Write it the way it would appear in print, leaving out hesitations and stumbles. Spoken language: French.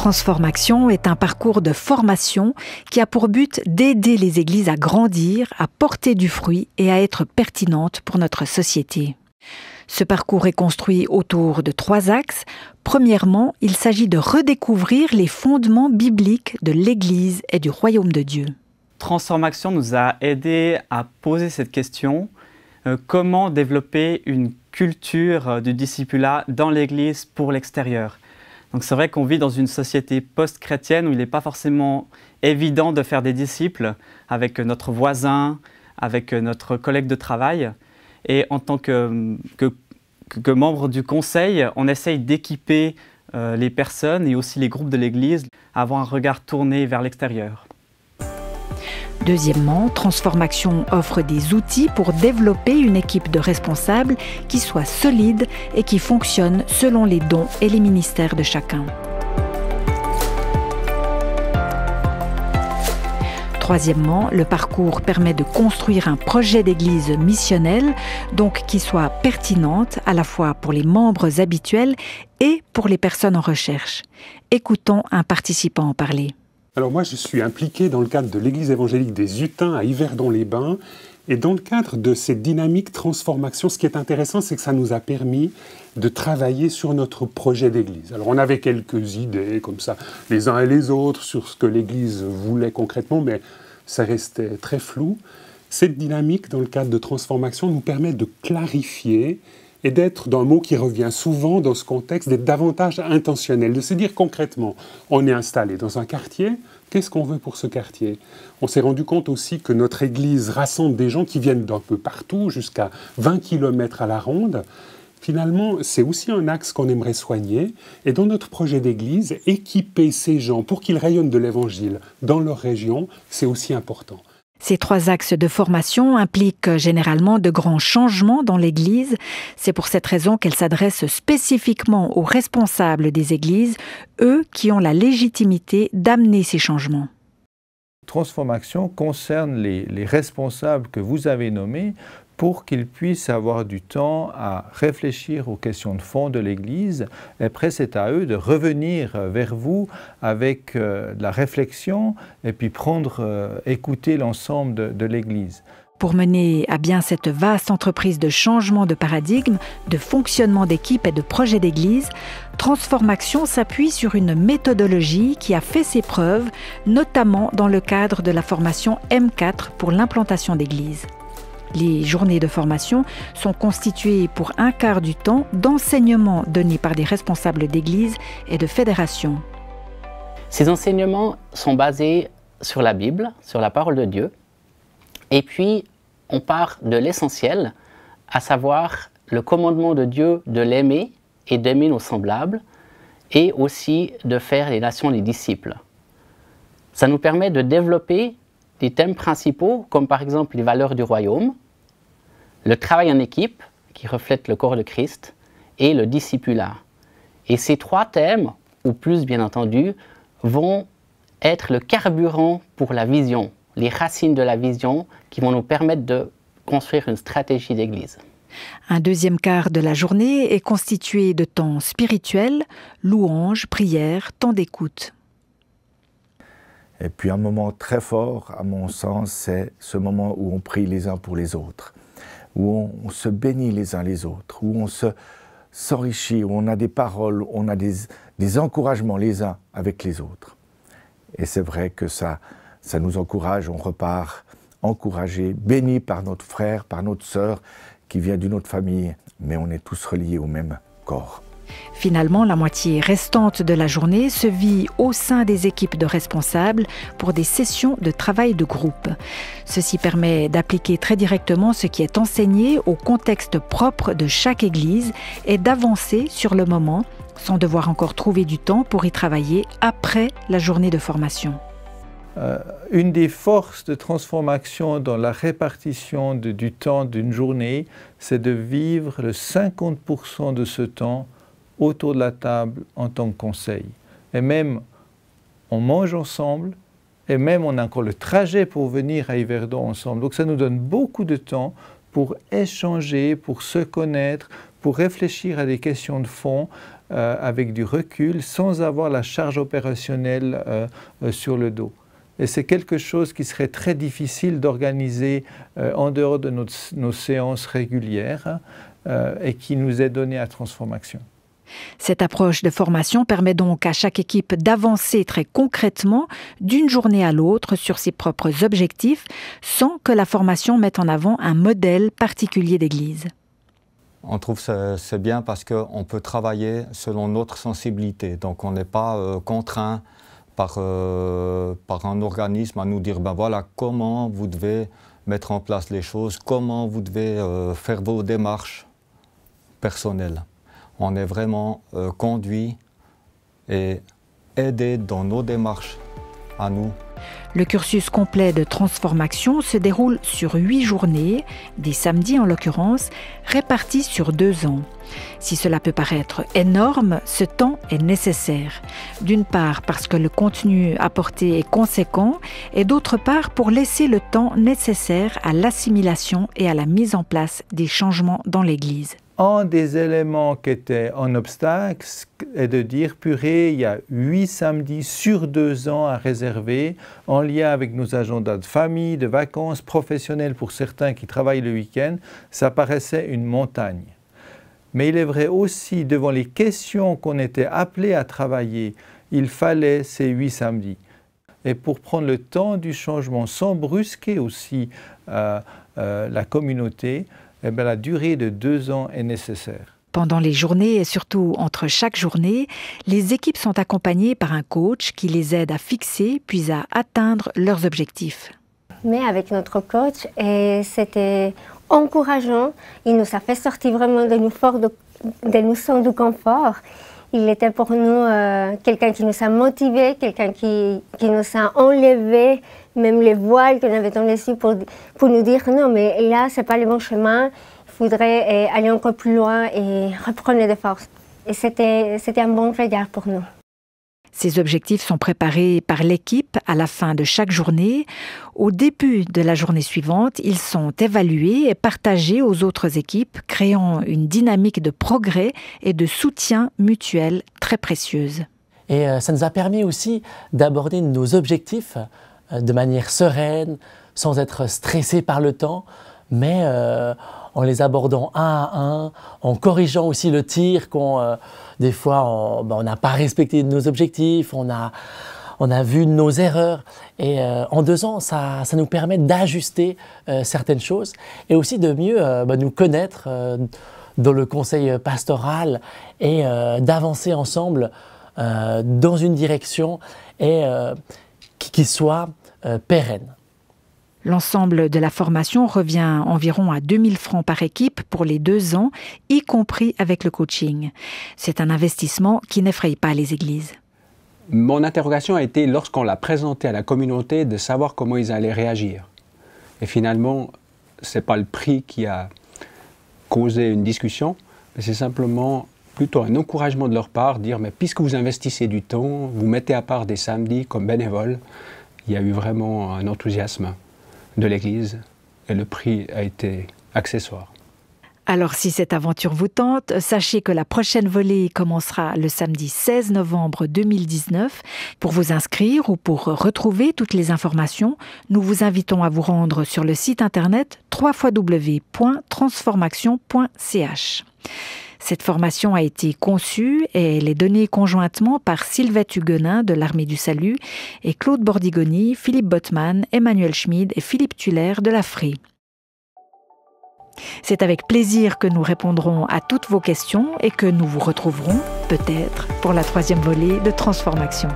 Transformation est un parcours de formation qui a pour but d'aider les églises à grandir, à porter du fruit et à être pertinentes pour notre société. Ce parcours est construit autour de 3 axes. Premièrement, il s'agit de redécouvrir les fondements bibliques de l'Église et du royaume de Dieu. Transformation nous a aidés à poser cette question. Comment développer une culture du discipulat dans l'Église pour l'extérieur? Donc c'est vrai qu'on vit dans une société post-chrétienne où il n'est pas forcément évident de faire des disciples avec notre voisin, avec notre collègue de travail. Et en tant que membre du conseil, on essaye d'équiper les personnes et aussi les groupes de l'Église à avoir un regard tourné vers l'extérieur. Deuxièmement, Transformation offre des outils pour développer une équipe de responsables qui soit solide et qui fonctionne selon les dons et les ministères de chacun. Troisièmement, le parcours permet de construire un projet d'église missionnel, donc qui soit pertinente à la fois pour les membres habituels et pour les personnes en recherche. Écoutons un participant en parler. Alors moi, je suis impliqué dans le cadre de l'église évangélique des Hutins à Yverdon-les-Bains. Et dans le cadre de cette dynamique transformation, ce qui est intéressant, c'est que ça nous a permis de travailler sur notre projet d'église. Alors on avait quelques idées comme ça, les uns et les autres, sur ce que l'église voulait concrètement, mais ça restait très flou. Cette dynamique, dans le cadre de transformation, nous permet de clarifier et d'être, dans un mot qui revient souvent dans ce contexte, d'être davantage intentionnel, de se dire concrètement, on est installé dans un quartier, qu'est-ce qu'on veut pour ce quartier? On s'est rendu compte aussi que notre église rassemble des gens qui viennent d'un peu partout, jusqu'à 20 km à la ronde. Finalement, c'est aussi un axe qu'on aimerait soigner. Et dans notre projet d'église, équiper ces gens pour qu'ils rayonnent de l'évangile dans leur région, c'est aussi important. Ces 3 axes de formation impliquent généralement de grands changements dans l'Église. C'est pour cette raison qu'elle s'adresse spécifiquement aux responsables des églises, eux qui ont la légitimité d'amener ces changements. Transformation concerne les responsables que vous avez nommés pour qu'ils puissent avoir du temps à réfléchir aux questions de fond de l'Église. Et après, c'est à eux de revenir vers vous avec de la réflexion et puis écouter l'ensemble de l'Église. Pour mener à bien cette vaste entreprise de changement de paradigme, de fonctionnement d'équipe et de projet d'église, Transformation s'appuie sur une méthodologie qui a fait ses preuves, notamment dans le cadre de la formation M4 pour l'implantation d'églises. Les journées de formation sont constituées pour un quart du temps d'enseignements donnés par des responsables d'églises et de fédérations. Ces enseignements sont basés sur la Bible, sur la parole de Dieu. Et puis, on part de l'essentiel, à savoir le commandement de Dieu de l'aimer et d'aimer nos semblables, et aussi de faire les nations les disciples. Ça nous permet de développer des thèmes principaux, comme par exemple les valeurs du royaume, le travail en équipe, qui reflète le corps de Christ, et le discipulat. Et ces 3 thèmes, ou plus bien entendu, vont être le carburant pour la vision, les racines de la vision qui vont nous permettre de construire une stratégie d'église. Un deuxième quart de la journée est constitué de temps spirituel, louanges, prières, temps d'écoute. Et puis un moment très fort, à mon sens, c'est ce moment où on prie les uns pour les autres, où on se bénit les uns les autres, où on s'enrichit, où on a des paroles, où on a des encouragements les uns avec les autres. Et c'est vrai que ça nous encourage, on repart encouragé, béni par notre frère, par notre sœur, qui vient d'une autre famille, mais on est tous reliés au même corps. Finalement, la moitié restante de la journée se vit au sein des équipes de responsables pour des sessions de travail de groupe. Ceci permet d'appliquer très directement ce qui est enseigné au contexte propre de chaque église et d'avancer sur le moment sans devoir encore trouver du temps pour y travailler après la journée de formation. Une des forces de transformation dans la répartition du temps d'une journée, c'est de vivre le 50% de ce temps autour de la table en tant que conseil. Et même on mange ensemble, et même on a encore le trajet pour venir à Yverdon ensemble. Donc ça nous donne beaucoup de temps pour échanger, pour se connaître, pour réfléchir à des questions de fond, avec du recul, sans avoir la charge opérationnelle sur le dos. Et c'est quelque chose qui serait très difficile d'organiser en dehors de nos séances régulières et qui nous est donné à Transformation. Cette approche de formation permet donc à chaque équipe d'avancer très concrètement d'une journée à l'autre sur ses propres objectifs sans que la formation mette en avant un modèle particulier d'église. On trouve que c'est bien parce qu'on peut travailler selon notre sensibilité. Donc on n'est pas contraint par un organisme à nous dire ben voilà comment vous devez mettre en place les choses, comment vous devez faire vos démarches personnelles. On est vraiment conduit et aidé dans nos démarches à nous. Le cursus complet de Transformation se déroule sur 8 journées, des samedis en l'occurrence, répartis sur 2 ans. Si cela peut paraître énorme, ce temps est nécessaire. D'une part parce que le contenu apporté est conséquent et d'autre part pour laisser le temps nécessaire à l'assimilation et à la mise en place des changements dans l'Église. Un des éléments qui était un obstacle est de dire, purée, il y a 8 samedis sur 2 ans à réserver en lien avec nos agendas de famille, de vacances, professionnels pour certains qui travaillent le week-end. Ça paraissait une montagne. Mais il est vrai aussi, devant les questions qu'on était appelés à travailler, il fallait ces 8 samedis. Et pour prendre le temps du changement sans brusquer aussi la communauté, eh bien, la durée de 2 ans est nécessaire. Pendant les journées et surtout entre chaque journée, les équipes sont accompagnées par un coach qui les aide à fixer puis à atteindre leurs objectifs. Mais avec notre coach, c'était encourageant. Il nous a fait sortir vraiment de nos zones de confort. Il était pour nous quelqu'un qui nous a motivés, quelqu'un qui nous a enlevé même les voiles qu'on avait dans les yeux pour nous dire non, mais là, ce n'est pas le bon chemin, il faudrait aller encore plus loin et reprendre des forces. Et c'était un bon regard pour nous. Ces objectifs sont préparés par l'équipe à la fin de chaque journée. Au début de la journée suivante, ils sont évalués et partagés aux autres équipes, créant une dynamique de progrès et de soutien mutuel très précieuse. Et ça nous a permis aussi d'aborder nos objectifs de manière sereine, sans être stressé par le temps, mais en les abordant un à un, en corrigeant aussi le tir des fois on n'a pas respecté nos objectifs, on a vu nos erreurs. Et en 2 ans, ça nous permet d'ajuster certaines choses et aussi de mieux nous connaître dans le conseil pastoral et d'avancer ensemble dans une direction et qui soit pérenne. L'ensemble de la formation revient environ à 2 000 francs par équipe pour les 2 ans, y compris avec le coaching. C'est un investissement qui n'effraie pas les églises. Mon interrogation a été, lorsqu'on l'a présenté à la communauté, de savoir comment ils allaient réagir. Et finalement, ce n'est pas le prix qui a causé une discussion, mais c'est simplement plutôt un encouragement de leur part, dire mais puisque vous investissez du temps, vous mettez à part des samedis comme bénévoles, il y a eu vraiment un enthousiasme de l'Église et le prix a été accessoire. Alors si cette aventure vous tente, sachez que la prochaine volée commencera le samedi 16 novembre 2019. Pour vous inscrire ou pour retrouver toutes les informations, nous vous invitons à vous rendre sur le site internet www.transformation.ch. Cette formation a été conçue et elle est donnée conjointement par Sylvette Huguenin de l'Armée du Salut et Claude Bordigoni, Philippe Bottmann, Emmanuel Schmid et Philippe Tuller de l'AFRI. C'est avec plaisir que nous répondrons à toutes vos questions et que nous vous retrouverons, peut-être, pour la 3e volée de Transformation.